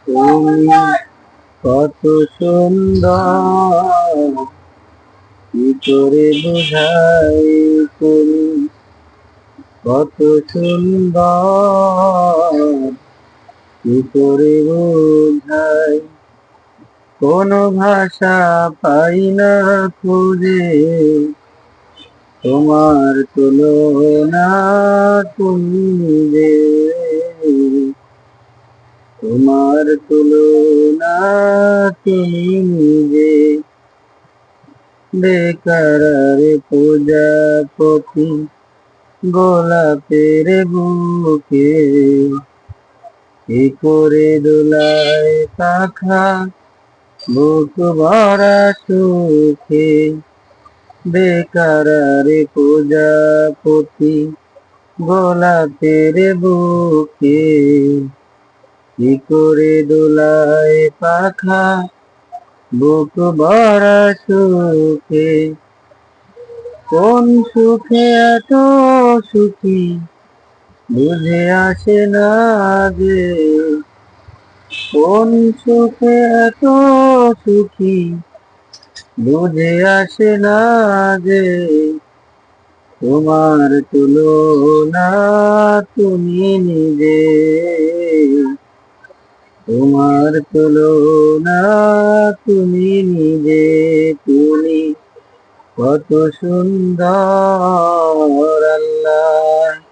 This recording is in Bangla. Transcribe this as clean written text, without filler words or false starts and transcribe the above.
তুমি কত সুন্দর, কি করে বুঝাই তুমি কত সুন্দর, কি করে বুঝাই। কোনো ভাষা পাই না খুঁজে, তোমার তুলনা তুমি যে, তোমার তুলনা তুমি নিজে। বেকার প্রজাপতি গোলাপের বুকে, কি করে দোলায় পাখা বুক ভরা সুখে। বেকার প্রজাপতি গোলাপের বুকে, কি করে দোলায় পাখা বুক ভরা সুখে। কোন সুখে এত সুখী বুঝে আসে না যে, কোন সুখে এত সুখী বুঝে আসে না যে। তোমার তুলনা তুমি নিজে, তোমার তুলনা তুমি নিজে। তুমি কত সুন্দর আল্লাহ।